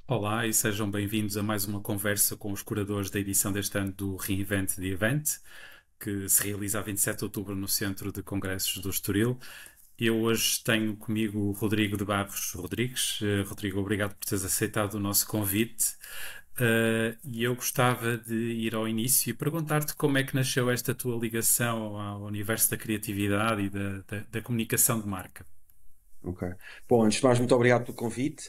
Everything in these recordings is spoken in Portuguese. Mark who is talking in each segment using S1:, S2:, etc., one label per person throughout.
S1: Olá e sejam bem-vindos a mais uma conversa com os curadores da edição deste ano do Reinvent the Event, que se realiza a 27 de outubro no Centro de Congressos do Estoril. Eu hoje tenho comigo o Rodrigo de Barros Rodrigues. Rodrigo, obrigado por teres aceitado o nosso convite. E eu gostava de ir ao início e perguntar-te como é que nasceu esta tua ligação ao universo da criatividade e da comunicação de marca.
S2: Ok. Bom, antes de mais, muito obrigado pelo convite.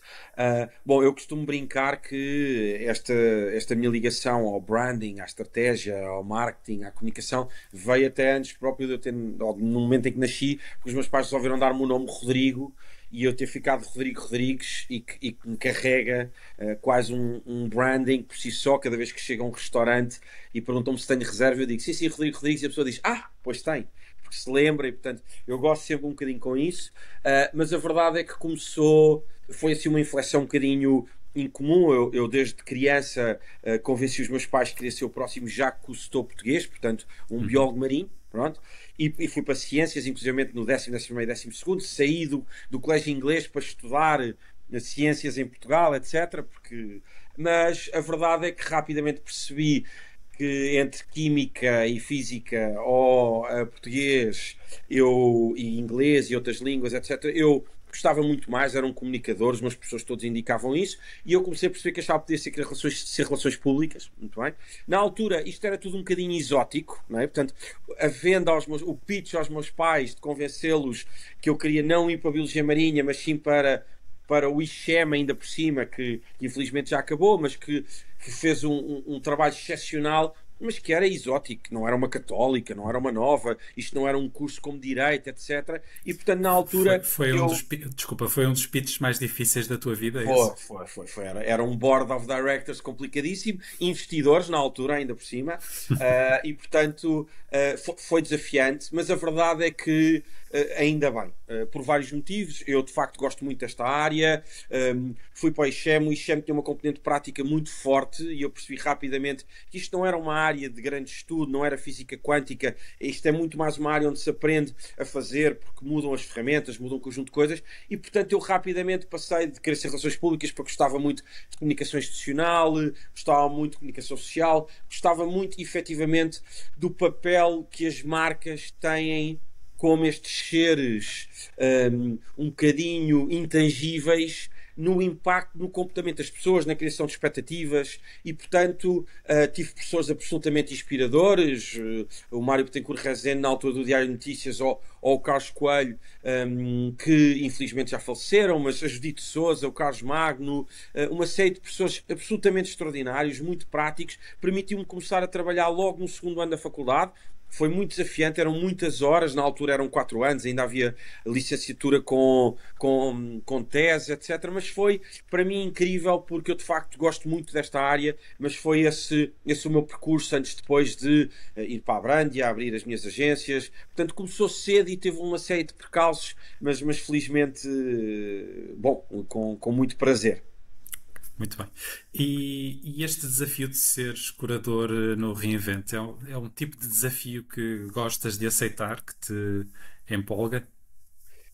S2: Bom, eu costumo brincar que esta minha ligação ao branding, à estratégia, ao marketing, à comunicação, veio até antes próprio de eu ter, ou no momento em que nasci, porque os meus pais resolveram dar-me o nome Rodrigo e eu ter ficado Rodrigo Rodrigues e que me carrega quase um branding por si só. Cada vez que chega a um restaurante e perguntam-me se tenho reserva, eu digo sim, sim, Rodrigo Rodrigues, e a pessoa diz, pois tem. Porque se lembra e, portanto, eu gosto sempre um bocadinho com isso. Mas a verdade é que foi assim uma inflexão um bocadinho incomum. Eu desde criança, convenci os meus pais que queria ser o próximo Jacques Cousteau português, portanto, um
S1: Uhum.
S2: biólogo marinho. Pronto, e fui para ciências, inclusive no 10º, 11º, 12º, saí do colégio inglês para estudar ciências em Portugal, etc. Mas a verdade é que rapidamente percebi que entre química e física ou português e inglês e outras línguas, etc., eu gostava muito mais, era um comunicador, os meus professores todos indicavam isso, e eu comecei a perceber que achava que podia ser relações públicas, muito bem. Na altura, isto era tudo um bocadinho exótico, não é? Portanto, a venda o pitch aos meus pais, de convencê-los que eu queria não ir para a Biologia Marinha, mas sim para o ICHEM ainda por cima, que infelizmente já acabou, mas que fez um trabalho excepcional, mas que era exótico, não era uma católica, não era uma nova, isto não era um curso como direito, etc. E portanto, na
S1: Foi,
S2: altura,
S1: foi um dos,
S2: eu.
S1: desculpa, foi um dos pitches mais difíceis da tua vida, é isso?
S2: Foi. Era um board of directors complicadíssimo, investidores na altura, ainda por cima, e portanto foi desafiante, mas a verdade é que ainda bem, por vários motivos. Eu de facto gosto muito desta área. Fui para o ICHEM tem uma componente prática muito forte e eu percebi rapidamente que isto não era uma área de grande estudo, não era física quântica, isto é muito mais uma área onde se aprende a fazer, porque mudam as ferramentas, mudam um conjunto de coisas, e portanto eu rapidamente passei de querer ser relações públicas para gostava muito de comunicação institucional, gostava muito de comunicação social, gostava muito efetivamente do papel que as marcas têm como estes seres um bocadinho intangíveis no impacto no comportamento das pessoas, na criação de expectativas e, portanto, tive pessoas absolutamente inspiradoras, o Mário Betancourt Rezende, na altura do Diário de Notícias, ou o Carlos Coelho, que infelizmente já faleceram, mas a Judite Souza, o Carlos Magno, uma série de pessoas absolutamente extraordinários, muito práticos, permitiu-me começar a trabalhar logo no segundo ano da faculdade. Foi muito desafiante, eram muitas horas, na altura eram 4 anos, ainda havia licenciatura com tese, etc. Mas foi para mim incrível porque eu de facto gosto muito desta área, mas foi esse o meu percurso antes depois de ir para a Brandia, abrir as minhas agências. Portanto, começou cedo e teve uma série de percalços, mas felizmente, bom, com muito prazer.
S1: Muito bem. E este desafio de seres curador no Reinvent é um tipo de desafio que gostas de aceitar, que te empolga?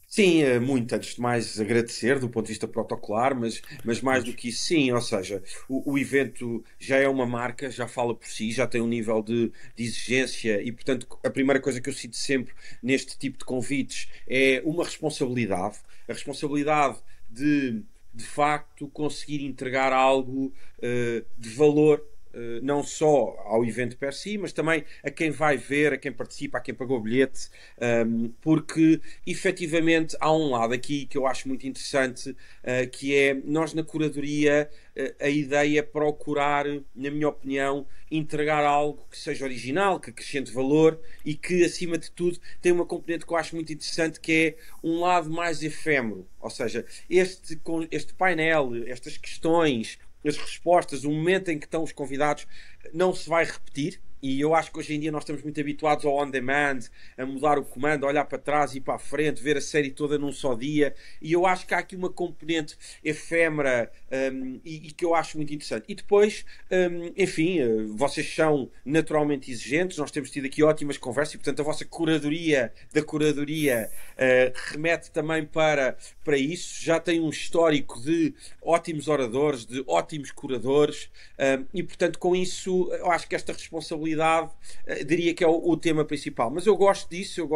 S2: Sim, muito. Antes de mais, agradecer do ponto de vista protocolar, mas mais do
S1: Nós.
S2: que isso, sim. Ou seja, o evento já é uma marca, já fala por si, já tem um nível de exigência e, portanto, a primeira coisa que eu sinto sempre neste tipo de convites é uma responsabilidade. A responsabilidade de facto, conseguir entregar algo de valor não só ao evento per si, mas também a quem vai ver, a quem participa, a quem pagou o bilhete, porque efetivamente há um lado aqui que eu acho muito interessante, que é nós na curadoria, a ideia é procurar, na minha opinião, entregar algo que seja original, que acrescente valor e que, acima de tudo, tem uma componente que eu acho muito interessante, que é um lado mais efêmero. Ou seja, este painel, estas questões, as respostas, o momento em que estão os convidados, não se vai repetir. E eu acho que hoje em dia nós estamos muito habituados ao on-demand, a mudar o comando, a olhar para trás e para a frente, ver a série toda num só dia. E eu acho que há aqui uma componente efêmera e que eu acho muito interessante. E depois, enfim, vocês são naturalmente exigentes, nós temos tido aqui ótimas conversas e, portanto, a vossa curadoria da curadoria remete também para isso. Já tem um histórico de ótimos oradores, de ótimos curadores e, portanto, com isso, eu acho que esta responsabilidade diria que é o tema principal, mas eu gosto disso,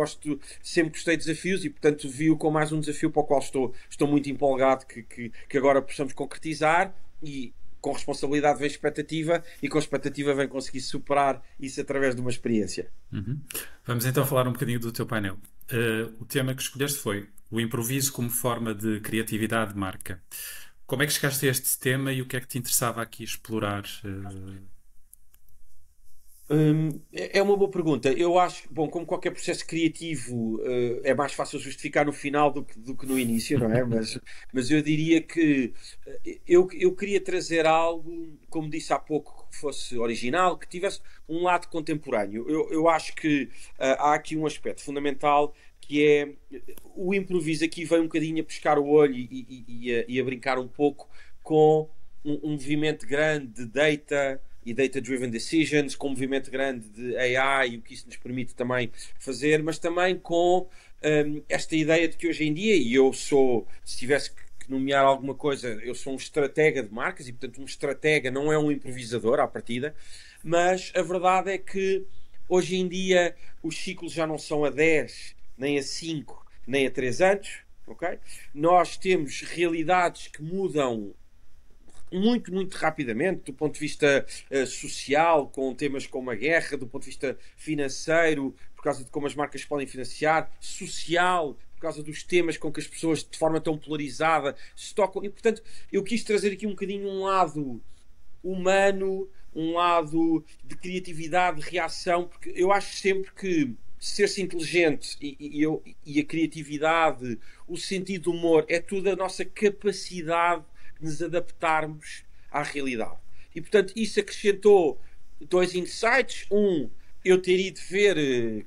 S2: sempre gostei de desafios e portanto vi-o com mais um desafio para o qual estou muito empolgado que agora possamos concretizar e com responsabilidade vem expectativa e com expectativa vem conseguir superar isso através de uma experiência.
S1: Uhum. Vamos então falar um bocadinho do teu painel. O tema que escolheste foi o improviso como forma de criatividade de marca. Como é que chegaste a este tema e o que é que te interessava aqui explorar?
S2: É uma boa pergunta. Eu acho, bom, como qualquer processo criativo, é mais fácil justificar no final do que no início, não é? Mas eu diria que eu queria trazer algo, como disse há pouco, que fosse original, que tivesse um lado contemporâneo. Eu acho que há aqui um aspecto fundamental que é o improviso aqui vem um bocadinho a pescar o olho e a brincar um pouco com um movimento grande de data e data-driven decisions, com um movimento grande de AI e o que isso nos permite também fazer, mas também com esta ideia de que hoje em dia, e eu sou, se tivesse que nomear alguma coisa, eu sou um estratega de marcas e, portanto, um estratega não é um improvisador à partida, mas a verdade é que hoje em dia os ciclos já não são a 10, nem a 5, nem a 3 anos, ok? Nós temos realidades que mudam muito, muito rapidamente, do ponto de vista social, com temas como a guerra, do ponto de vista financeiro, por causa de como as marcas podem financiar, social, por causa dos temas com que as pessoas, de forma tão polarizada, se tocam. E, portanto, eu quis trazer aqui um bocadinho um lado humano, um lado de criatividade, de reação, porque eu acho sempre que ser-se inteligente e a criatividade, o sentido do humor, é tudo a nossa capacidade nos adaptarmos à realidade. E, portanto, isso acrescentou 2 insights. Eu ter ido ver,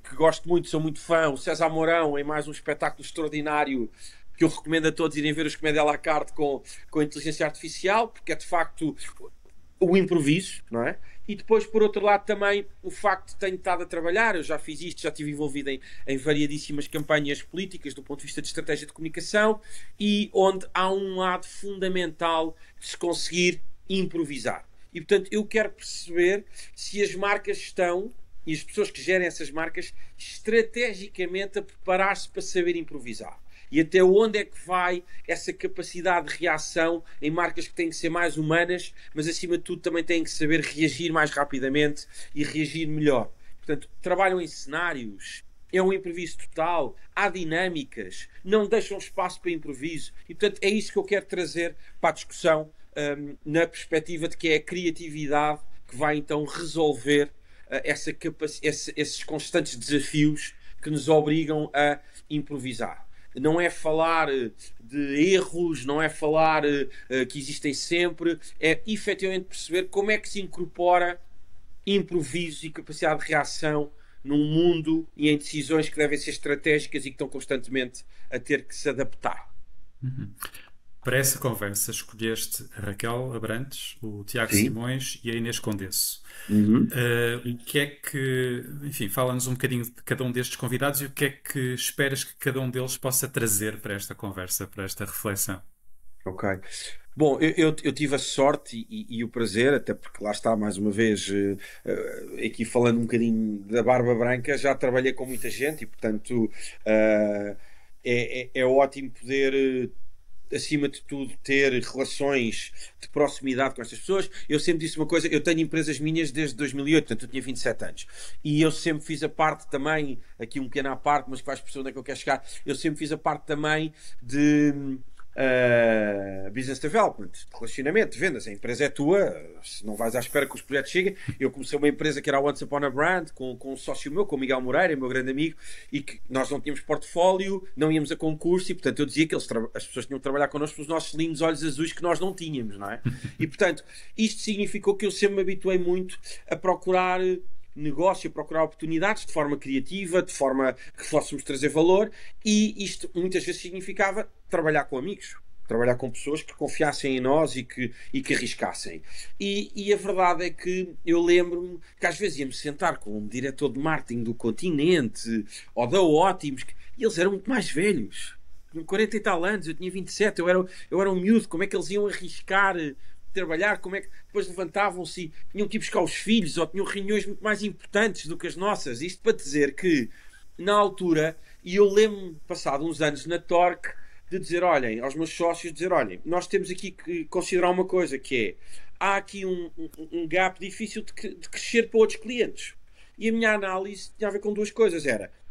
S2: que gosto muito, sou muito fã, o César Mourão, em mais um espetáculo extraordinário que eu recomendo a todos irem ver, os Comédia à la carte com inteligência artificial, porque é, de facto, o improviso, não é? E depois, por outro lado, também o facto de tenho estado a trabalhar, eu já fiz isto, já estive envolvido em variadíssimas campanhas políticas do ponto de vista de estratégia de comunicação e onde há um lado fundamental de se conseguir improvisar. E, portanto, eu quero perceber se as marcas estão, e as pessoas que gerem essas marcas, estrategicamente a preparar-se para saber improvisar. E até onde é que vai essa capacidade de reação em marcas que têm que ser mais humanas, mas acima de tudo também têm que saber reagir mais rapidamente e reagir melhor. Portanto, trabalham em cenários, é um improviso total, há dinâmicas, não deixam espaço para improviso. E, portanto, é isso que eu quero trazer para a discussão na perspectiva de que é a criatividade que vai então resolver esses constantes desafios que nos obrigam a improvisar. Não é falar de erros, não é falar que existem sempre, é efetivamente perceber como é que se incorpora improviso e capacidade de reação num mundo e em decisões que devem ser estratégicas e que estão constantemente a ter que se adaptar.
S1: Uhum. Para essa conversa escolheste a Raquel Abrantes, o Tiago
S2: Sim.
S1: Simões e a Inês Condesso.
S2: Uhum.
S1: O que é que, enfim, fala-nos um bocadinho de cada um destes convidados e o que é que esperas que cada um deles possa trazer para esta conversa, para esta reflexão?
S2: Ok. Bom, eu tive a sorte e o prazer, até porque lá está, mais uma vez, aqui falando um bocadinho da Barba Branca, já trabalhei com muita gente e, portanto, é ótimo poder acima de tudo, ter relações de proximidade com estas pessoas. Eu sempre disse uma coisa, eu tenho empresas minhas desde 2008, portanto eu tinha 27 anos. E eu sempre fiz a parte também, aqui um pequeno à parte, mas que vais perceber onde é que eu quero chegar, eu sempre fiz a parte também de business development, de relacionamento, de vendas. A empresa é tua, se não vais à espera que os projetos cheguem. Eu comecei uma empresa que era a Once Upon a Brand, com um sócio meu, com o Miguel Moreira, meu grande amigo, e que nós não tínhamos portfólio, não íamos a concurso, e portanto eu dizia que as pessoas tinham que trabalhar connosco pelos nossos lindos olhos azuis que nós não tínhamos, não é? E portanto, isto significou que eu sempre me habituei muito a procurar negócio, a procurar oportunidades de forma criativa, de forma que fôssemos trazer valor, e isto muitas vezes significava trabalhar com amigos. Trabalhar com pessoas que confiassem em nós e que arriscassem. E a verdade é que eu lembro-me que às vezes ia-me sentar com um diretor de marketing do Continente ou da Ótimos, e eles eram muito mais velhos. Com 40 e tal anos, eu tinha 27, eu era um miúdo. Como é que eles iam arriscar trabalhar? Como é que depois levantavam-se e tinham que ir buscar os filhos, ou tinham reuniões muito mais importantes do que as nossas? Isto para dizer que, na altura, e eu lembro-me, passado uns anos na Torque, de dizer, olhem, aos meus sócios, dizer, olhem, nós temos aqui que considerar uma coisa, que é, há aqui um gap difícil de crescer para outros clientes. E a minha análise tinha a ver com duas coisas.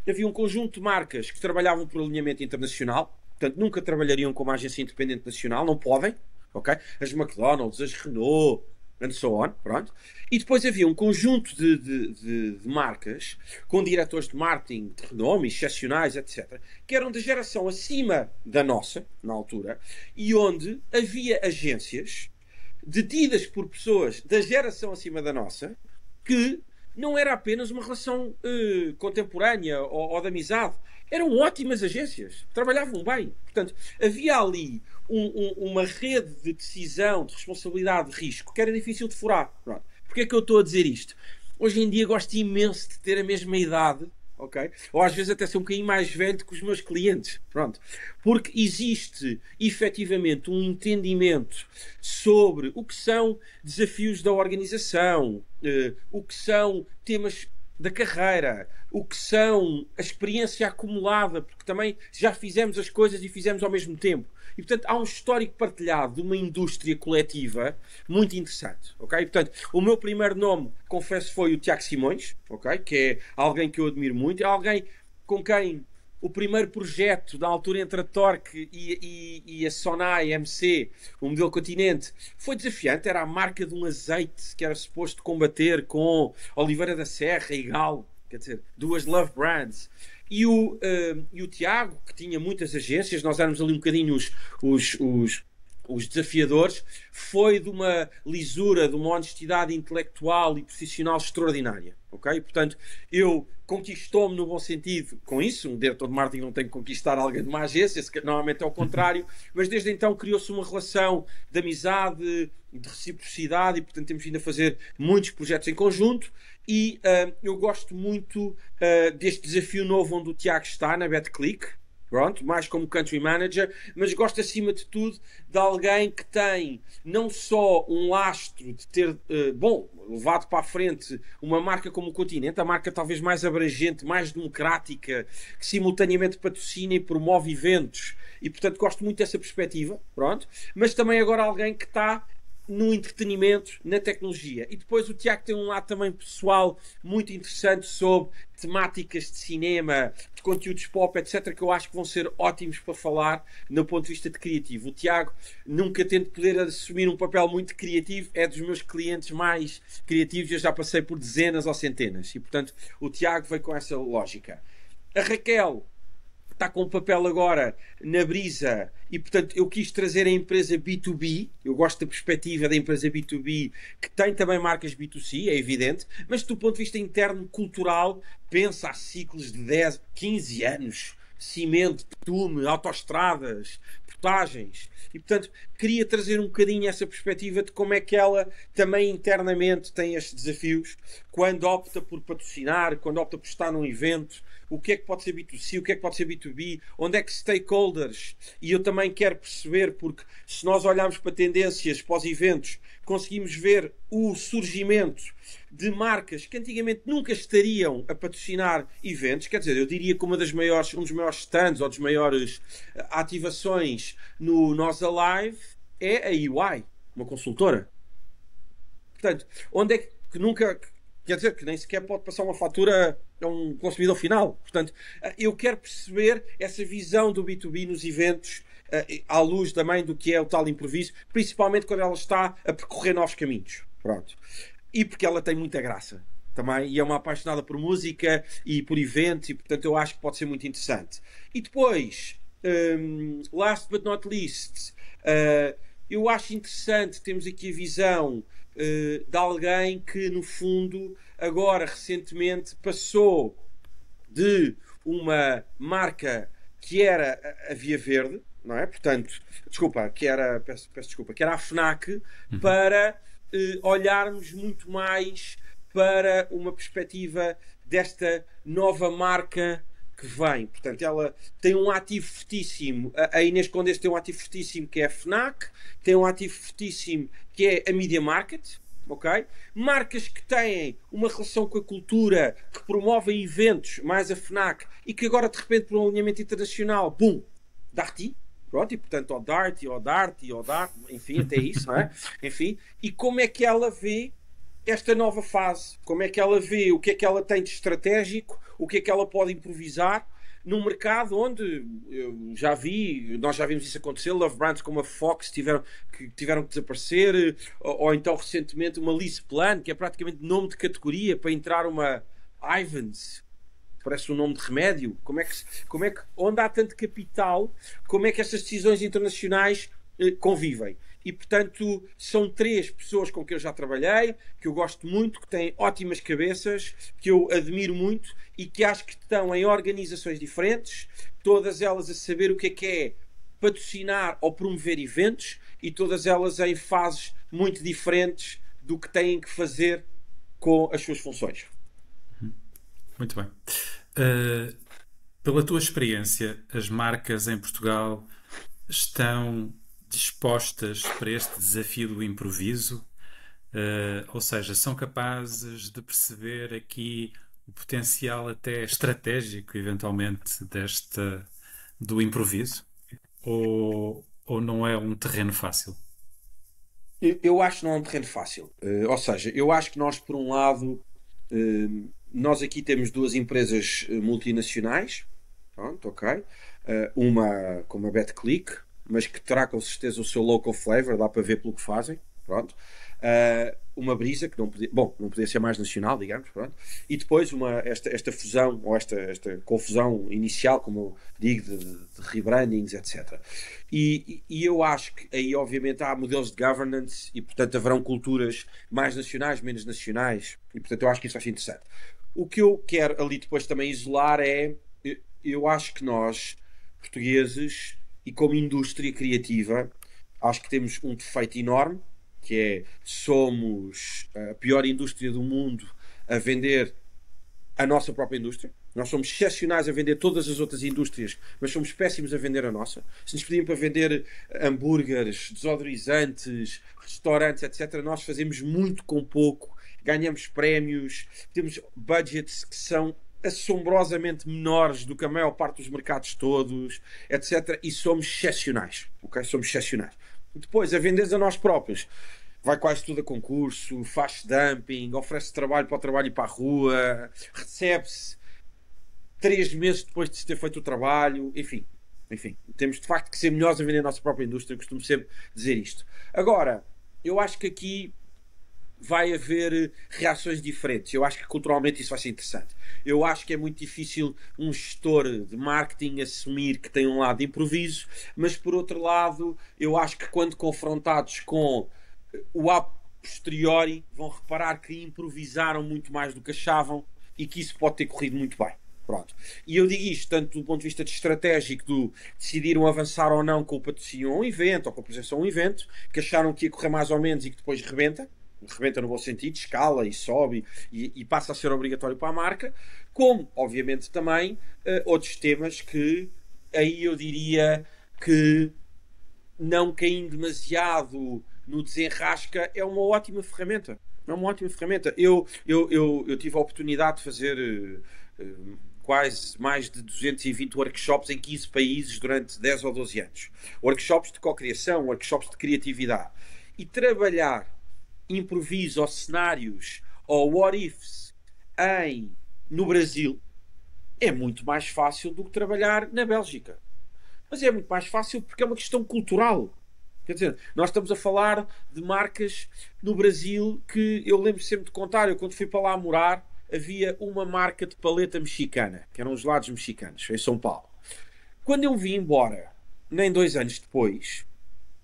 S2: Havia um conjunto de marcas que trabalhavam por alinhamento internacional, portanto, nunca trabalhariam com uma agência independente nacional, não podem, ok? As McDonald's, as Renault, and so on, pronto. E depois havia um conjunto de marcas com diretores de marketing de renome, excepcionais, etc., que eram da geração acima da nossa, na altura, e onde havia agências detidas por pessoas da geração acima da nossa que não era apenas uma relação contemporânea ou de amizade. Eram ótimas agências, trabalhavam bem. Portanto, havia ali uma rede de decisão, de responsabilidade, de risco, que era difícil de furar. Pronto. Porquê é que eu estou a dizer isto? Hoje em dia gosto imenso de ter a mesma idade, ok? Ou às vezes até ser um bocadinho mais velho que os meus clientes. Pronto. Porque existe, efetivamente, um entendimento sobre o que são desafios da organização, o que são temas da carreira, o que são a experiência acumulada, porque também já fizemos as coisas e fizemos ao mesmo tempo. E, portanto, há um histórico partilhado de uma indústria coletiva muito interessante, ok? Portanto, o meu primeiro nome, confesso, foi o Tiago Simões, ok? Que é alguém que eu admiro muito, é alguém com quem o primeiro projeto, na altura entre a Torque e a Sonai MC, o modelo Continente, foi desafiante. Era a marca de um azeite que era suposto combater com Oliveira da Serra e Galo, quer dizer, duas love brands. E o Tiago, que tinha muitas agências, nós éramos ali um bocadinho os desafiadores, foi de uma lisura, de uma honestidade intelectual e profissional extraordinária, ok? Portanto, conquistou-me no bom sentido com isso. Um diretor de marketing não tem que conquistar alguém de uma agência, normalmente é o contrário, mas desde então criou-se uma relação de amizade, de reciprocidade, e portanto temos vindo a fazer muitos projetos em conjunto. E eu gosto muito deste desafio novo onde o Tiago está, na BetClick. Pronto, mais como country manager, mas gosto acima de tudo de alguém que tem não só um lastro de ter, levado para a frente uma marca como o Continente, a marca talvez mais abrangente, mais democrática, que simultaneamente patrocina e promove eventos, e portanto gosto muito dessa perspectiva, pronto, mas também agora alguém que está no entretenimento, na tecnologia. E depois o Tiago tem um lado também pessoal muito interessante sobre temáticas de cinema, de conteúdos pop, etc., que eu acho que vão ser ótimos para falar no ponto de vista de criativo. O Tiago, nunca tendo poder assumir um papel muito criativo, é dos meus clientes mais criativos. Eu já passei por dezenas ou centenas. E, portanto, o Tiago veio com essa lógica. A Raquel está com um papel agora na Brisa e, portanto, eu quis trazer a empresa B2B. Eu gosto da perspectiva da empresa B2B, que tem também marcas B2C, é evidente, mas do ponto de vista interno, cultural, pensa a ciclos de 10, 15 anos. Cimento, betume, autoestradas, portagens. E, portanto, queria trazer um bocadinho essa perspectiva de como é que ela também internamente tem estes desafios quando opta por patrocinar, quando opta por estar num evento. O que é que pode ser B2C, o que é que pode ser B2B, onde é que stakeholders, e eu também quero perceber, porque se nós olharmos para tendências, para os eventos, conseguimos ver o surgimento de marcas que antigamente nunca estariam a patrocinar eventos. Quer dizer, eu diria que um dos maiores stands ou das maiores ativações no Nós Alive é a EY, uma consultora. Portanto, onde é que nunca... Quer dizer, que nem sequer pode passar uma fatura a um consumidor final. Portanto, eu quero perceber essa visão do B2B nos eventos, à luz também do que é o tal improviso, principalmente quando ela está a percorrer novos caminhos. Pronto. E porque ela tem muita graça também, e é uma apaixonada por música e por eventos, e portanto eu acho que pode ser muito interessante. E depois, last but not least, eu acho interessante, temos aqui a visão de alguém que, no fundo, agora, recentemente, passou de uma marca que era a Via Verde, não é? Portanto, desculpa, peço desculpa, que era a FNAC, para olharmos muito mais para uma perspectiva desta nova marca que vem. Portanto, ela tem um ativo fortíssimo. A Inês Condés tem um ativo fortíssimo que é a FNAC, tem um ativo fortíssimo que é a Media Market, ok? Marcas que têm uma relação com a cultura, que promovem eventos, mais a FNAC, e que agora, de repente, por um alinhamento internacional, bum, Darty, pronto, e portanto, ou Darty, ou Darty, ou Dart, enfim, até isso, não é? Enfim, e como é que ela vê esta nova fase? Como é que ela vê? O que é que ela tem de estratégico? O que é que ela pode improvisar num mercado onde nós já vimos isso acontecer, Love Brands como a Fox tiveram que desaparecer, ou então recentemente uma Lease Plan, que é praticamente nome de categoria para entrar uma Ivans, parece um nome de remédio. Onde há tanto capital, como é que estas decisões internacionais convivem? E, portanto, são 3 pessoas com quem eu já trabalhei, que eu gosto muito, que têm ótimas cabeças, que eu admiro muito e que acho que estão em organizações diferentes, todas elas a saber o que é patrocinar ou promover eventos, e todas elas em fases muito diferentes do que têm que fazer com as suas funções.
S1: Muito bem. Pela tua experiência, as marcas em Portugal estão dispostas para este desafio do improviso? Ou seja, são capazes de perceber aqui o potencial até estratégico, eventualmente, do improviso? Ou não é um terreno fácil?
S2: Eu acho que não é um terreno fácil. Ou seja, eu acho que nós, por um lado, nós aqui temos 2 empresas multinacionais, pronto, ok? Uma como a BetClick, mas que terá com certeza o seu local flavor, dá para ver pelo que fazem, pronto. Uma Brisa, que não podia ser mais nacional, digamos, pronto. E depois esta fusão, ou esta confusão inicial, como eu digo, de rebrandings, etc. E eu acho que aí, obviamente, há modelos de governance e, portanto, haverão culturas mais nacionais, menos nacionais, e, portanto, eu acho que isso vai ser interessante. O que eu quero ali depois também isolar eu acho que nós, portugueses, e como indústria criativa, acho que temos um defeito enorme, que é, somos a pior indústria do mundo a vender a nossa própria indústria. Nós somos excepcionais a vender todas as outras indústrias, mas somos péssimos a vender a nossa. Se nos pediam para vender hambúrgueres, desodorizantes, restaurantes, etc., nós fazemos muito com pouco, ganhamos prémios, temos budgets que são assombrosamente menores do que a maior parte dos mercados todos, etc. E somos excepcionais, ok? Somos excepcionais. Depois, a vender a nós próprios, vai quase tudo a concurso, faz dumping, oferece trabalho para o trabalho e para a rua, recebe-se 3 meses depois de se ter feito o trabalho, enfim, temos de facto que ser melhores a vender a nossa própria indústria. Eu costumo sempre dizer isto. Agora, eu acho que aqui vai haver reações diferentes. Eu acho que culturalmente isso vai ser interessante. Eu acho que é muito difícil um gestor de marketing assumir que tem um lado de improviso, mas por outro lado, eu acho que quando confrontados com o a posteriori, vão reparar que improvisaram muito mais do que achavam e que isso pode ter corrido muito bem. Pronto. E eu digo isto tanto do ponto de vista de estratégico, do decidiram avançar ou não com o patrocínio a um evento ou com a presença a um evento, que acharam que ia correr mais ou menos e que depois rebenta no bom sentido, escala e sobe e passa a ser obrigatório para a marca, como obviamente também outros temas que aí eu diria que, não caindo demasiado no desenrasca, é uma ótima ferramenta. É uma ótima ferramenta. Eu tive a oportunidade de fazer quase mais de 220 workshops em 15 países durante 10 ou 12 anos. Workshops de cocriação, workshops de criatividade. E trabalhar improviso ou cenários ou what ifs no Brasil é muito mais fácil do que trabalhar na Bélgica. Mas é muito mais fácil porque é uma questão cultural. Quer dizer, nós estamos a falar de marcas no Brasil que eu lembro sempre de contar. Eu, quando fui para lá morar, havia uma marca de paleta mexicana, que eram os gelados mexicanos, em São Paulo. Quando eu vim embora, nem 2 anos depois,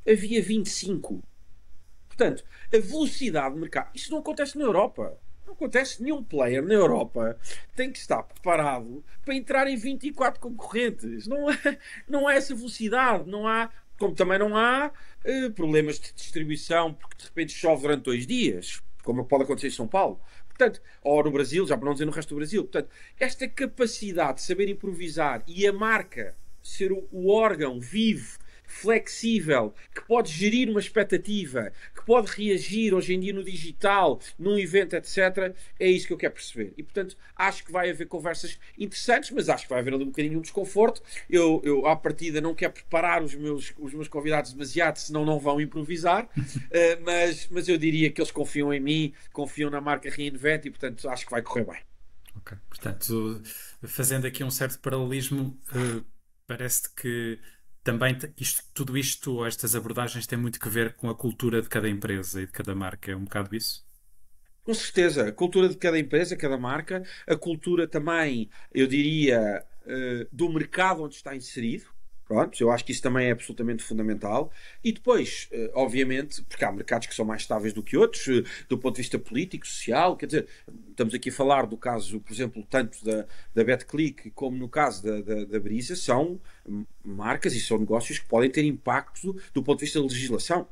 S2: havia 25. Portanto, a velocidade de mercado, isso não acontece na Europa. Não acontece. Nenhum player na Europa tem que estar preparado para entrar em 24 concorrentes. Não há essa velocidade. Não há, como também não há problemas de distribuição porque de repente chove durante 2 dias, como pode acontecer em São Paulo. Portanto, ou no Brasil, já para não dizer no resto do Brasil. Portanto, esta capacidade de saber improvisar e a marca ser o órgão vivo, flexível, que pode gerir uma expectativa, que pode reagir hoje em dia no digital, num evento, etc. É isso que eu quero perceber. E, portanto, acho que vai haver conversas interessantes, mas acho que vai haver ali um bocadinho de desconforto. Eu à partida, não quero preparar os meus convidados demasiado, senão não vão improvisar. Mas eu diria que eles confiam em mim, confiam na marca Reinvent e, portanto, acho que vai correr bem.
S1: Ok. Portanto, fazendo aqui um certo paralelismo, parece-te que também tudo isto, estas abordagens, têm muito que ver com a cultura de cada empresa e de cada marca. É um bocado isso?
S2: Com certeza, a cultura de cada empresa, cada marca, a cultura também, eu diria, do mercado onde está inserido. Pronto, eu acho que isso também é absolutamente fundamental. E depois, obviamente, porque há mercados que são mais estáveis do que outros, do ponto de vista político, social, quer dizer, estamos aqui a falar do caso, por exemplo, tanto da BetClick como no caso da Brisa, são marcas e são negócios que podem ter impacto do ponto de vista da legislação.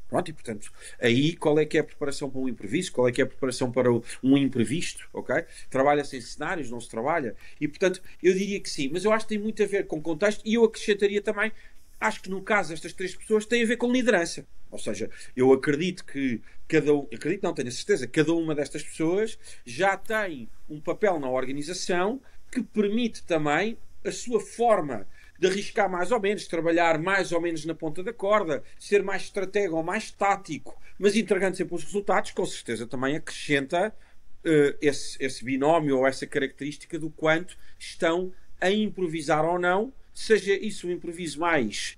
S2: Pronto, e portanto, aí qual é que é a preparação para um imprevisto? Qual é que é a preparação para um imprevisto? Ok? Trabalha-se em cenários, não se trabalha? E portanto, eu diria que sim, mas eu acho que tem muito a ver com contexto e eu acrescentaria também, acho que no caso destas 3 pessoas tem a ver com liderança. Ou seja, eu acredito que acredito não, tenho a certeza, cada uma destas pessoas já tem um papel na organização que permite também a sua forma de arriscar mais ou menos, trabalhar mais ou menos na ponta da corda, ser mais estratega ou mais tático, mas entregando sempre os resultados, com certeza também acrescenta esse binómio ou essa característica do quanto estão a improvisar ou não, seja isso um improviso mais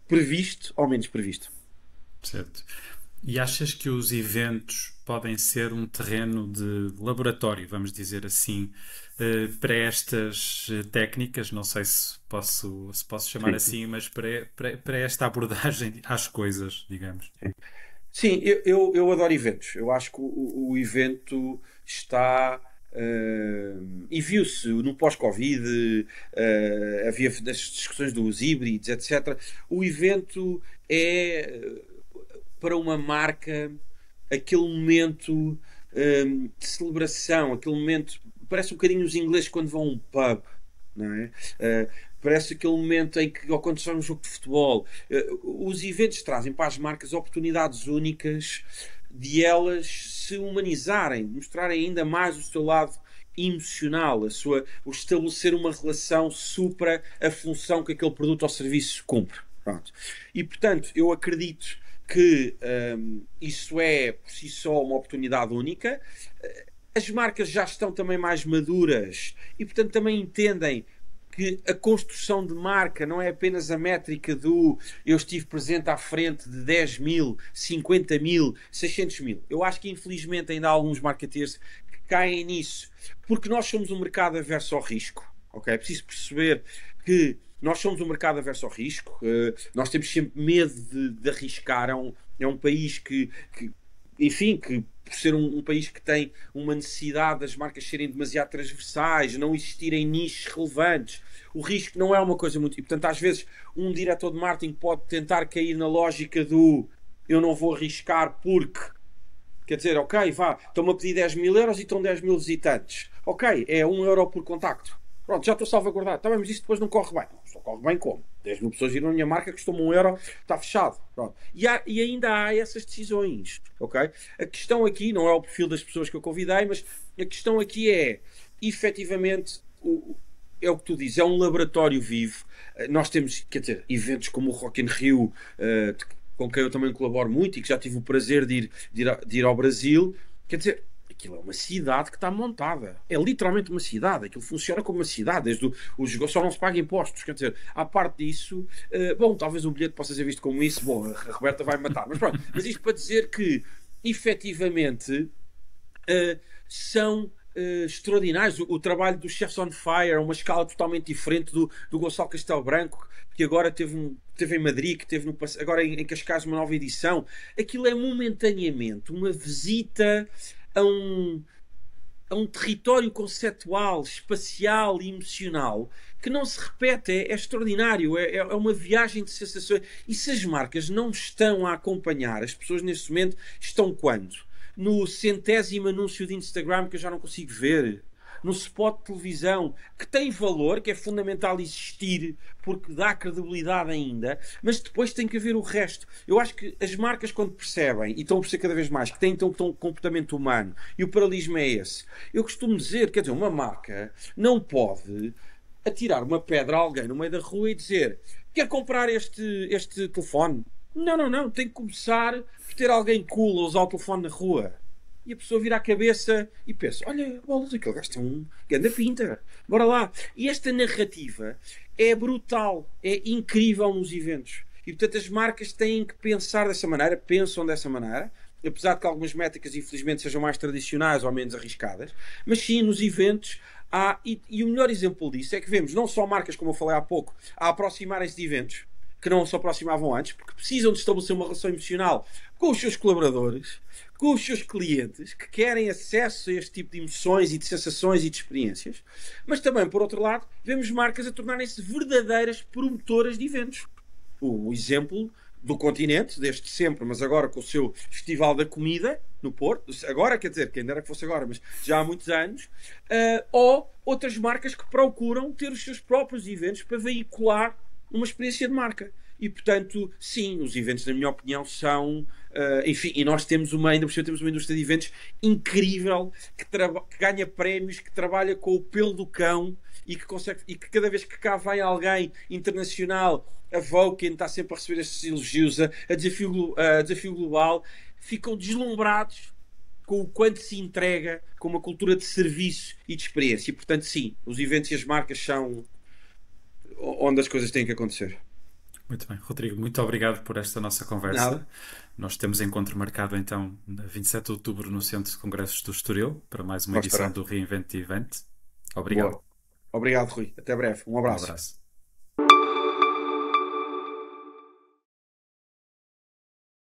S2: previsto ou menos previsto.
S1: Certo. E achas que os eventos podem ser um terreno de laboratório, vamos dizer assim, para estas técnicas? Não sei se posso chamar
S2: Sim,
S1: assim, mas para esta abordagem às coisas, digamos.
S2: sim, eu adoro eventos. Eu acho que o evento está. E viu-se no pós-Covid, havia as discussões dos híbridos, etc. O evento é para uma marca aquele momento de celebração, aquele momento. Parece um bocadinho os ingleses quando vão a um pub, não é? Parece aquele momento em que, ou quando estão num jogo de futebol, os eventos trazem para as marcas oportunidades únicas de elas se humanizarem, mostrarem ainda mais o seu lado emocional, o estabelecer uma relação supra a função que aquele produto ou serviço cumpre. Pronto. E portanto, eu acredito que isso é por si só uma oportunidade única. As marcas já estão também mais maduras e portanto também entendem que a construção de marca não é apenas a métrica do eu estive presente à frente de 10 mil, 50 mil, 600 mil. Eu acho que infelizmente ainda há alguns marketeers que caem nisso, porque nós somos um mercado averso ao risco. Okay? É preciso perceber que nós somos um mercado averso ao risco, nós temos sempre medo de arriscar. É um país que enfim, que por ser um país que tem uma necessidade das marcas serem demasiado transversais, não existirem nichos relevantes, o risco não é uma coisa muito... E, portanto, às vezes, um diretor de marketing pode tentar cair na lógica do eu não vou arriscar porque... Quer dizer, ok, vá, estão-me a pedir 10 mil euros e estão 10 mil visitantes. Ok, é 1 euro por contacto. Pronto, já estou salvaguardado. Tá bem, mas isso depois não corre bem. Só corre bem como? 10 mil pessoas viram a minha marca, custou-me 1 euro, está fechado. Pronto. E ainda há essas decisões. Ok? A questão aqui não é o perfil das pessoas que eu convidei, mas a questão aqui é, efetivamente, é o que tu dizes, é um laboratório vivo. Nós temos, quer dizer, eventos como o Rock in Rio, com quem eu também colaboro muito e que já tive o prazer de ir ao Brasil. Quer dizer, aquilo é uma cidade que está montada. É literalmente uma cidade. Aquilo funciona como uma cidade. Desde os jogadores só não se pagam impostos. Quer dizer, à parte disso, bom, talvez o bilhete possa ser visto como isso. Bom, a Roberta vai matar. Mas pronto. Mas isto para dizer que, efetivamente, são extraordinários. O trabalho do Chefs on Fire é uma escala totalmente diferente do Gonçalo Castelo Branco, que agora teve teve em Madrid, que teve agora em Cascais uma nova edição. Aquilo é momentaneamente uma visita a um território conceptual, espacial e emocional que não se repete, é extraordinário, é uma viagem de sensações. E se as marcas não estão a acompanhar, as pessoas neste momento estão quando? No 100º anúncio de Instagram que eu já não consigo ver, no spot de televisão, que tem valor, que é fundamental existir, porque dá credibilidade ainda, mas depois tem que haver o resto. Eu acho que as marcas, quando percebem, e estão a perceber cada vez mais, que têm então um comportamento humano, e o paralelismo é esse, eu costumo dizer, quer dizer, uma marca não pode atirar uma pedra a alguém no meio da rua e dizer: quer comprar este telefone? Não, não, não. Tem que começar por ter alguém cool a usar o telefone na rua. E a pessoa vira a cabeça e pensa: olha, bolas, aquele gajo tem um ganda pinta. Bora lá. E esta narrativa é brutal, é incrível nos eventos. E portanto as marcas têm que pensar dessa maneira, pensam dessa maneira, apesar de que algumas métricas infelizmente sejam mais tradicionais ou menos arriscadas, mas sim, nos eventos há, e o melhor exemplo disso é que vemos não só marcas, como eu falei há pouco, a aproximarem-se de eventos que não se aproximavam antes, porque precisam de estabelecer uma relação emocional com os seus colaboradores, com os seus clientes, que querem acesso a este tipo de emoções e de sensações e de experiências, mas também, por outro lado, vemos marcas a tornarem-se verdadeiras promotoras de eventos. O exemplo do Continente, desde sempre, mas agora com o seu Festival da Comida no Porto, agora, quer dizer, quem dera que fosse agora, mas já há muitos anos, ou outras marcas que procuram ter os seus próprios eventos para veicular uma experiência de marca. E, portanto, sim, os eventos, na minha opinião, são... enfim, e nós temos ainda por cima, temos uma indústria de eventos incrível, que ganha prémios, que trabalha com o pelo do cão e que cada vez que cá vem alguém internacional, a Vulcan está sempre a receber estes elogios, a Desafio Global, ficam deslumbrados com o quanto se entrega com uma cultura de serviço e de experiência. E, portanto, sim, os eventos e as marcas são onde as coisas têm que acontecer.
S1: Muito bem, Rodrigo, muito obrigado por esta nossa conversa.
S2: Nada.
S1: Nós temos encontro marcado então a 27 de outubro no Centro de Congressos do Estoril para mais uma
S2: Lá
S1: edição
S2: estará.
S1: do Reinvent Event. Obrigado.
S2: Boa. Obrigado, Rui. Até breve. Um
S1: Um
S2: abraço.
S1: abraço.